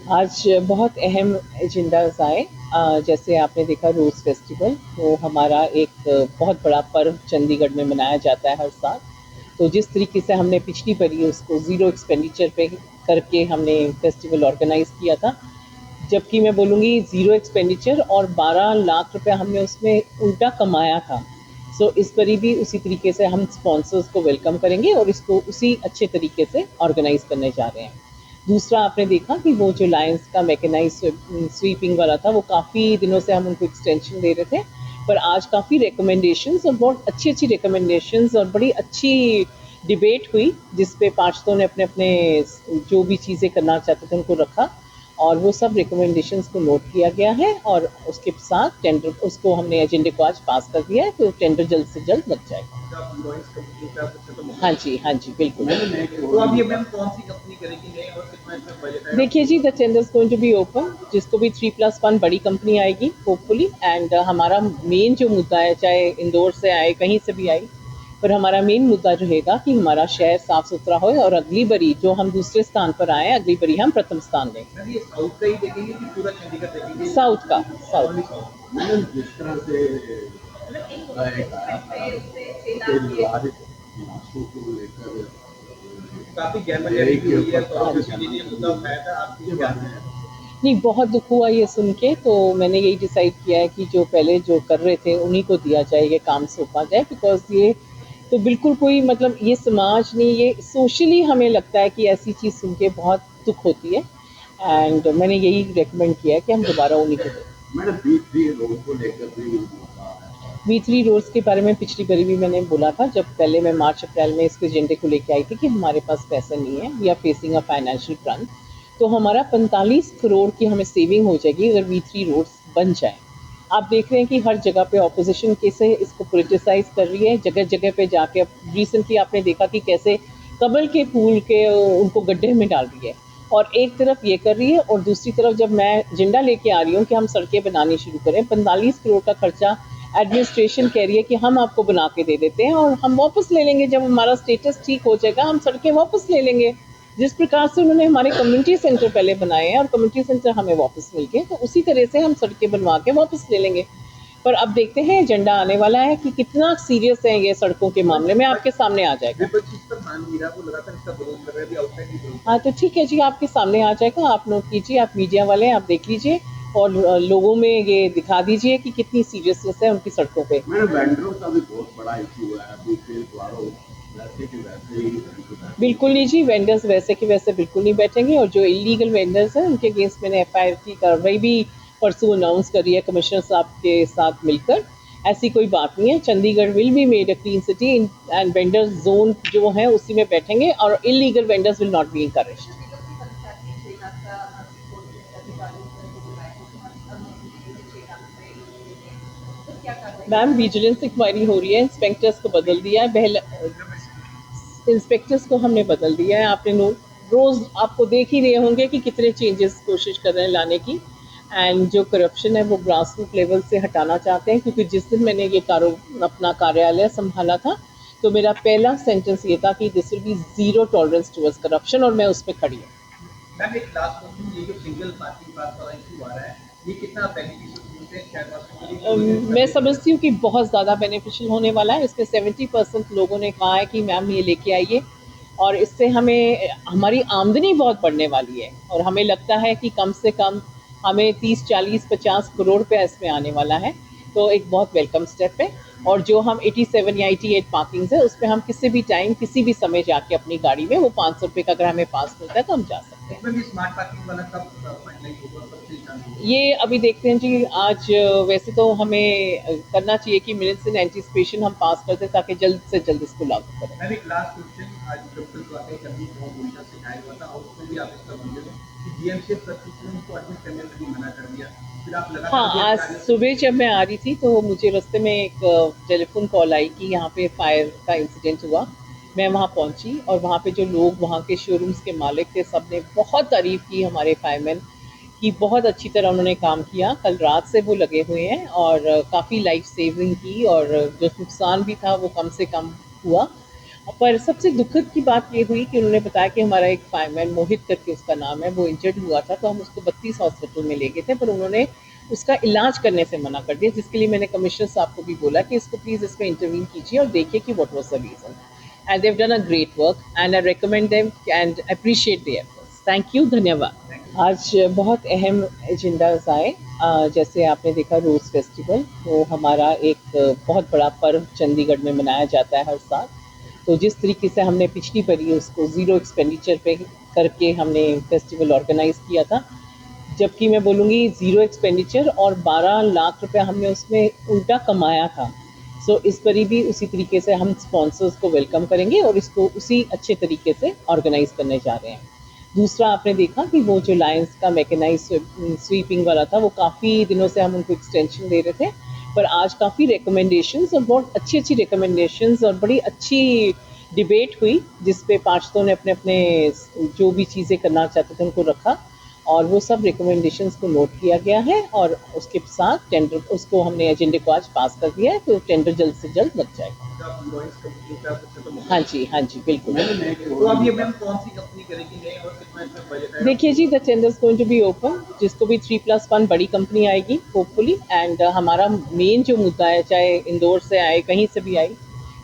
आज बहुत अहम एजेंडाज आए। जैसे आपने देखा रोज़ फेस्टिवल, वो हमारा एक बहुत बड़ा पर्व चंडीगढ़ में मनाया जाता है हर साल। तो जिस तरीके से हमने पिछली बारी उसको ज़ीरो एक्सपेंडिचर पे करके हमने फेस्टिवल ऑर्गेनाइज़ किया था, जबकि मैं बोलूँगी ज़ीरो एक्सपेंडिचर और 12 लाख रुपए हमने उसमें उल्टा कमाया था। सो इस बारी भी उसी तरीके से हम स्पॉन्सर्स को वेलकम करेंगे और इसको उसी अच्छे तरीके से ऑर्गेनाइज़ करने जा रहे हैं। दूसरा आपने देखा कि वो जो लायंस का मैकेनाइज स्वीपिंग वाला था, वो काफ़ी दिनों से हम उनको एक्सटेंशन दे रहे थे, पर आज काफ़ी रिकमेंडेशंस और बहुत अच्छी अच्छी रिकमेंडेशंस और बड़ी अच्छी डिबेट हुई, जिस पे पाँचों ने अपने अपने जो भी चीज़ें करना चाहते थे उनको रखा, और वो सब रिकमेंडेशंस को नोट किया गया है और उसके साथ टेंडर उसको हमने एजेंडे को आज पास कर दिया है, तो टेंडर जल्द से जल्द लग जाएगा। हाँ जी, हाँ जी, बिल्कुल। तो अब ये मैम कौन सी कंपनी करेगी नई और कितना इसमें बजट है? देखिए जी, the tenders going to be open, जिसको भी 3+1 बड़ी कंपनी आएगी होपफुली। एंड हमारा मेन जो मुद्दा है, चाहे इंदौर से आए कहीं से भी आई, पर हमारा मेन मुद्दा रहेगा कि हमारा शहर साफ सुथरा हो, और अगली बरी जो हम दूसरे स्थान पर आए, अगली बरी हम प्रथम स्थान लें। मैम ये साउथ का ही देखेंगे कि पूरा चंडीगढ़ देखेंगे? साउथ का, साउथ। Only south. मैम जिस तरह से एक आया था उसके विवादित इलाकों को लेकर काफी गैरमर्यादगी हुई है, तो ये मुद्दा उठाया था, आपकी क्या राय है? नहीं, बहुत दुख हुआ ये सुन के, तो मैंने यही डिसाइड किया है कि जो पहले जो कर रहे थे उन्हीं को दिया जाए, ये काम सौंपा जाए, बिकॉज ये तो बिल्कुल कोई मतलब ये समाज नहीं, ये सोशली हमें लगता है कि ऐसी चीज़ सुन के बहुत दुख होती है। एंड मैंने यही रेकमेंड किया है कि हम दोबारा उन्हीं को दें। मैडम B3 रोड को लेकर भी V3 रोड्स के बारे में पिछली बारी भी मैंने बोला था, जब पहले मैं मार्च अप्रैल में इसके एजेंडे को लेके आई थी कि हमारे पास पैसा नहीं है, we are facing a financial crunch. तो हमारा 45 करोड़ की हमें सेविंग हो जाएगी अगर V3 रोड्स बन जाए। आप देख रहे हैं कि हर जगह पे ऑपोजिशन कैसे इसको पोलिटिसाइज कर रही है, जगह जगह पे जाके। अब रिसेंटली आपने देखा कि कैसे कमल के फूल के उनको गड्ढे में डाल रही है, और एक तरफ ये कर रही है और दूसरी तरफ जब मैं एजेंडा लेके आ रही हूँ कि हम सड़कें बनानी शुरू करें, 45 करोड़ का खर्चा एडमिनिस्ट्रेशन कह रही है कि हम आपको बना के दे देते हैं और हम वापस ले लेंगे, जब हमारा स्टेटस ठीक हो जाएगा हम सड़कें वापस ले लेंगे। जिस प्रकार से उन्होंने हमारे कम्युनिटी सेंटर पहले बनाए हैं और कम्युनिटी सेंटर हमें वापस मिल गए, तो उसी तरह से हम सड़कें बनवा के वापस ले लेंगे। पर अब देखते हैं एजेंडा आने वाला है कि कितना सीरियस है ये सड़कों के मामले में, आपके सामने आ जाएगा। विपक्ष इस पर मान नहीं रहा, वो लगातार इसका विरोध कर रहे हैं, अभी आउटसाइड भी विरोध। हाँ, तो ठीक है जी, आपके सामने आ जाएगा, आप नोट कीजिए, आप मीडिया वाले हैं, आप देख लीजिए और लोगों में ये दिखा दीजिए कि कितनी सीरियसनेस है उनकी सड़कों पे। मैडम वेंडरों का भी बहुत बड़ा इशू है, अभी फिर द्वारों वैसे के वैसे ही बिल्कुल नहीं जी, वेंडर्स वैसे के वैसे बिल्कुल नहीं बैठेंगे, और जो इलीगल वेंडर्स हैं उनके अगेंस्ट मैंने एफआईआर की कार्रवाई भी परसों अनाउंस करी है कमिश्नर साहब के साथ मिलकर। ऐसी कोई बात नहीं है, Chandigarh will be made a clean city and vendors zone जो है उसी में बैठेंगे और illegal vendors will not be encouraged. Ma'am, vigilance inquiry हो रही है, इंस्पेक्टर्स को बदल दिया है, इंस्पेक्टर्स को हमने बदल दिया है। आपने रोज़ आपको देख ही रहे होंगे कि कितने चेंजेस कोशिश कर रहे हैं लाने की। एंड जो करप्शन है वो ग्रास रूट लेवल से हटाना चाहते हैं, क्योंकि जिस दिन मैंने ये अपना कार्यालय संभाला था, तो मेरा पहला सेंटेंस ये था कि this will be zero tolerance towards corruption, और मैं उस पर खड़ी हूँ। मैम एक लास्ट क्वेश्चन, ये जो सिंगल पार्किंग पास वाला इशू आ रहा है, ये कितना बेनिफिशियल होते हैं शहरवासियों के लिए? मैं समझती हूँ कि बहुत ज़्यादा बेनिफिशियल होने वाला है। इसमें 70% लोगों ने कहा है कि मैम ये लेके आइए, और इससे हमें हमारी आमदनी बहुत बढ़ने वाली है, और हमें लगता है कि कम से कम हमें 30, 40, 50 करोड़ रुपया इसमें आने वाला है। तो एक बहुत वेलकम स्टेप है। और जो हम 87 या 88 पार्किंग्स है, उस पर हम किसी भी टाइम किसी भी समय जाके अपनी गाड़ी में, वो 500 रुपये का अगर हमें पास मिलता है तो हम जा सकते हैं। इसमें भी स्मार्ट पार्किंग वाला कब फाइनलाइज होगा, कब से चालू होगा? ये अभी देखते हैं जी। आज वैसे तो हमें करना चाहिए कि मिनट्स इन एंटीसिपेशन हम पास कर दें, ताकि जल्द से जल्द इसको लागू करें। मैम एक लास्ट क्वेश्चन, आज डॉक्टर स्वाति कभी बहुत उल्टा सिखाया हुआ था और उसमें भी आप इसका वीडियो में कि जीएमसीएच प्रशिक्षण को एडमिट करने से भी मना कर दिया, फिर आप हाँ, लगातार आज सुबह जब मैं आ रही थी तो मुझे रास्ते में एक टेलीफोन कॉल आई कि यहाँ पे फायर का इंसिडेंट हुआ। मैं वहाँ पहुँची, और वहाँ पे जो लोग वहाँ के शोरूम्स के मालिक थे, सब ने बहुत तारीफ़ की हमारे फायरमैन की, बहुत अच्छी तरह उन्होंने काम किया। कल रात से वो लगे हुए हैं और काफ़ी लाइफ सेविंग की, और जो नुकसान भी था वो कम से कम हुआ। पर सबसे दुखद की बात ये हुई कि उन्होंने बताया कि हमारा एक फायरमैन मोहित करके उसका नाम है, वो इंजर्ड हुआ था, तो हम उसको 32 हॉस्पिटल में ले गए थे, पर उन्होंने उसका इलाज करने से मना कर दिया, जिसके लिए मैंने कमिश्नर साहब को भी बोला कि इसको प्लीज़ इसमें इंटरवीन कीजिए और देखिए कि what was the reason. And they have done a great work and I recommend them and appreciate their efforts. Thank you, धन्यवाद। आज बहुत अहम एजेंडाज आए, जैसे आपने देखा रोज़ फेस्टिवल, वो हमारा एक बहुत बड़ा पर्व चंडीगढ़ में मनाया जाता है हर साल। तो जिस तरीके से हमने पिछली बारी उसको ज़ीरो एक्सपेंडिचर पे करके हमने फेस्टिवल ऑर्गेनाइज़ किया था, जबकि मैं बोलूँगी ज़ीरो एक्सपेंडिचर और 12 लाख रुपए हमने उसमें उल्टा कमाया था। सो इस बारी भी उसी तरीके से हम स्पॉन्सर्स को वेलकम करेंगे और इसको उसी अच्छे तरीके से ऑर्गेनाइज़ करने जा रहे हैं। दूसरा, आपने देखा कि वो जो लायंस का मैकेनाइज स्वीपिंग वाला था, वो काफ़ी दिनों से हम उनको एक्सटेंशन दे रहे थे, पर आज काफ़ी रिकमेंडेशंस और बहुत अच्छी अच्छी रिकमेंडेशंस और बड़ी अच्छी डिबेट हुई, जिस पे पार्षदों ने अपने अपने जो भी चीज़ें करना चाहते थे उनको रखा, और वो सब रिकमेंडेशंस को नोट किया गया है और उसके साथ टेंडर उसको हमने एजेंडे को आज पास कर दिया है, तो टेंडर जल्द से जल्द लग जाएगा। हाँ जी, हाँ जी, बिल्कुल। तो अब ये मैम कौन सी कंपनी करेगी नई और कितना इसमें बजट है? देखिए जी, the tender is going to be open, जिसको भी 3+1 बड़ी कंपनी आएगी होपफुली, एंड हमारा मेन जो मुद्दा है, चाहे इंदौर से आए कहीं से भी आए,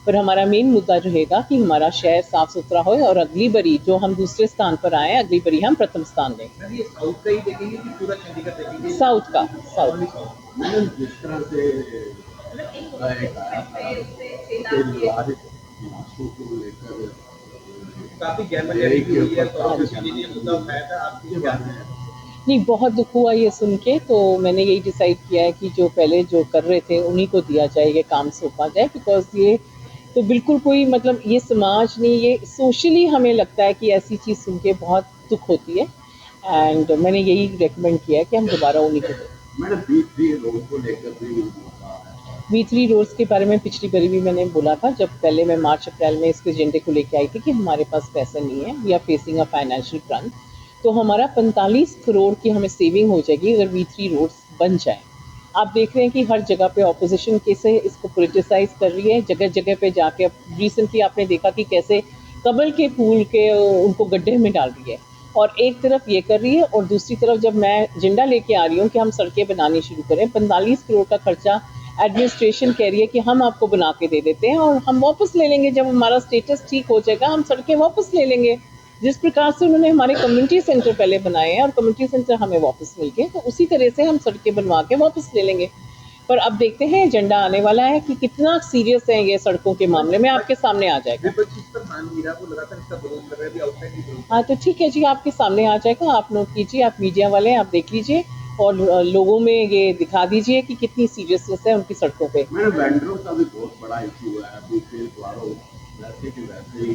पर हमारा मेन मुद्दा रहेगा कि हमारा शहर साफ सुथरा हो, और अगली बरी जो हम दूसरे स्थान पर आए, अगली बरी हम प्रथम स्थान लें। मैम ये साउथ का ही देखेंगे कि पूरा चंडीगढ़ देखेंगे? साउथ का, साउथ। मैम जिस तरह से एक आया था कि विवादित इलाकों को लेकर काफी गैरमर्यादा की हुई है, तो किसी ने मुद्दा उठाया था, आपकी क्या है? नहीं, बहुत दुख हुआ ये सुन के, तो मैंने यही डिसाइड किया है कि जो पहले जो कर रहे थे उन्हीं को दिया जाए, ये काम सौंपा जाए, बिकॉज ये तो बिल्कुल कोई मतलब ये समाज नहीं, ये सोशली हमें लगता है कि ऐसी चीज़ सुन के बहुत दुख होती है, एंड मैंने यही रेकमेंड किया है कि हम दोबारा उन्हीं को दें। मैडम B3 रोड को लेकर भी V3 रोड्स के बारे में पिछली बारी भी मैंने बोला था, जब पहले मैं मार्च अप्रैल में इसके एजेंडे को लेके आई थी, कि हमारे पास पैसे नहीं है, we are facing a financial crunch, तो हमारा 45 करोड़ की हमें सेविंग हो जाएगी अगर V3 रोड्स बन जाए। आप देख रहे हैं कि हर जगह पे ऑपोजिशन कैसे इसको पोलिटिसाइज कर रही है, जगह जगह पे जाके। अब रिसेंटली आपने देखा कि कैसे कमल के फूल के उनको गड्ढे में डाल रही है, और एक तरफ ये कर रही है, और दूसरी तरफ जब मैं एजेंडा लेके आ रही हूँ कि हम सड़कें बनानी शुरू करें, 45 करोड़ का खर्चा एडमिनिस्ट्रेशन कह रही है कि हम आपको बना के दे देते हैं और हम वापस ले लेंगे, जब हमारा स्टेटस ठीक हो जाएगा हम सड़कें वापस ले लेंगे। जिस प्रकार से उन्होंने हमारे कम्युनिटी सेंटर पहले बनाए हैं और कम्युनिटी सेंटर हमें वापस मिल गए, तो उसी तरह से हम सड़कें बनवा के वापस ले लेंगे। पर अब देखते हैं, एजेंडा आने वाला है कि कितना सीरियस है ये सड़कों के मामले में, आपके सामने आ जाएगा। हाँ, तो ठीक है जी, आपके सामने आ जाएगा, आप नोट कीजिए, आप मीडिया वाले हैं, आप देख लीजिए और लोगों में ये दिखा दीजिए कि कितनी सीरियसनेस है उनकी सड़कों पे। मैडम वेंडरों का भी बहुत बड़ा इशू है अभी, वैसे कि वैसे ही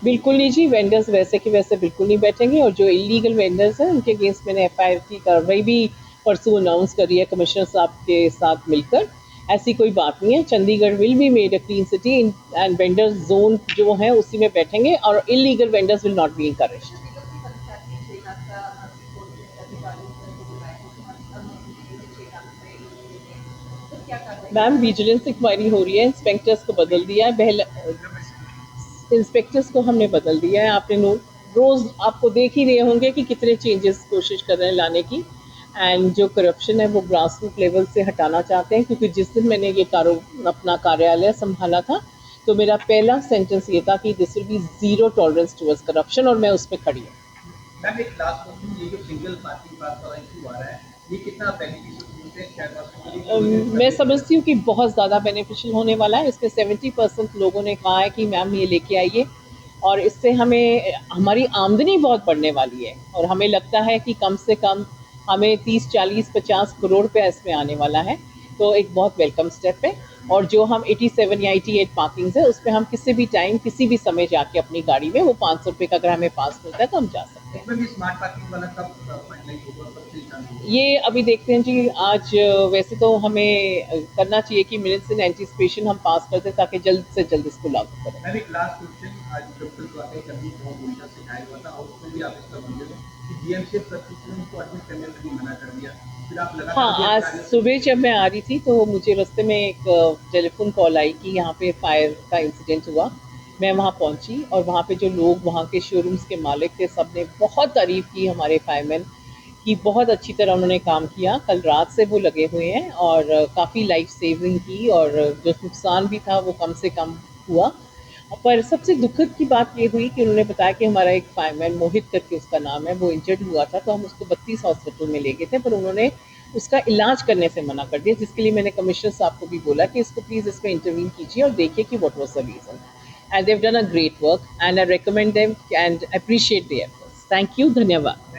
बिल्कुल नहीं जी, वेंडर्स वैसे के वैसे बिल्कुल नहीं बैठेंगे, और जो इलीगल वेंडर्स हैं उनके अगेंस्ट मैंने FIR की कार्रवाई भी परसों अनाउंस करी है कमिश्नर साहब के साथ मिलकर। ऐसी कोई बात नहीं है, Chandigarh will be made a clean city, and vendors zone जो है उसी में बैठेंगे और illegal vendors will not be encouraged. Ma'am, vigilance inquiry हो रही है, इंस्पेक्टर्स को बदल दिया है, इंस्पेक्टर्स को हमने बदल दिया है। आपने रोज़ आपको देख ही रहे होंगे कि कितने चेंजेस कोशिश कर रहे हैं लाने की, एंड जो करप्शन है वो ग्रास रूट लेवल से हटाना चाहते हैं, क्योंकि जिस दिन मैंने ये अपना कार्यालय संभाला था, तो मेरा पहला सेंटेंस ये था कि this will be zero tolerance towards corruption, और मैं उस पर खड़ी हूँ। मैम एक लास्ट क्वेश्चन, ये जो सिंगल पार्किंग पास वाला इशू आ रहा है, ये कितना बेनिफिशियल मैं समझती हूँ कि बहुत ज़्यादा बेनिफिशियल होने वाला है। इसमें 70% लोगों ने कहा है कि मैम ये लेके आइए, और इससे हमें हमारी आमदनी बहुत बढ़ने वाली है, और हमें लगता है कि कम से कम हमें 30, 40, 50 करोड़ रुपया इसमें आने वाला है, तो एक बहुत वेलकम स्टेप है। और जो हम 87 या 88 पार्किंग्स है, उस पर हम किसी भी टाइम किसी भी समय जाके अपनी गाड़ी में, वो 500 रुपये का अगर हमें पास मिलता है तो हम जा सकते हैं। इसमें भी स्मार्ट पार्किंग वाला कब फाइनलाइज होगा, कब से चालू होगा? ये अभी देखते हैं जी। आज वैसे तो हमें करना चाहिए कि मिनट्स इन एंटीसिपेशन हम पास कर दें, ताकि जल्द से जल्द इसको लागू करें। मैम एक लास्ट क्वेश्चन, आज डॉक्टर वाकई कभी बहुत उल्टा सिखाया हुआ था, और उसमें भी आप इसका वीडियो दें कि GMC प्रशिक्षण को एडमिट करने में भी मना कर दिया, फिर आप लगा। हाँ, आज सुबह जब मैं आ रही थी तो मुझे रास्ते में एक टेलीफोन कॉल आई कि यहाँ पे फायर का इंसिडेंट हुआ, मैं वहाँ पहुँची और वहाँ पे जो लोग वहाँ के शोरूम्स के मालिक थे, सब ने बहुत तारीफ़ की हमारे फायरमैन की। बहुत अच्छी तरह उन्होंने काम किया। कल रात से वो लगे हुए हैं और काफ़ी लाइफ सेविंग की, और जो नुकसान भी था वो कम से कम हुआ। पर सबसे दुखद की बात ये हुई कि उन्होंने बताया कि हमारा एक फायरमैन मोहित करके उसका नाम है, वो इंजर्ड हुआ था, तो हम उसको 32 हॉस्पिटल में ले गए थे, पर उन्होंने उसका इलाज करने से मना कर दिया, जिसके लिए मैंने कमिश्नर साहब को भी बोला कि इसको प्लीज़ इसमें इंटरवीन कीजिए और देखिए कि what was the reason. And they've done a great work and I recommend them and appreciate their efforts. Thank you, धन्यवाद।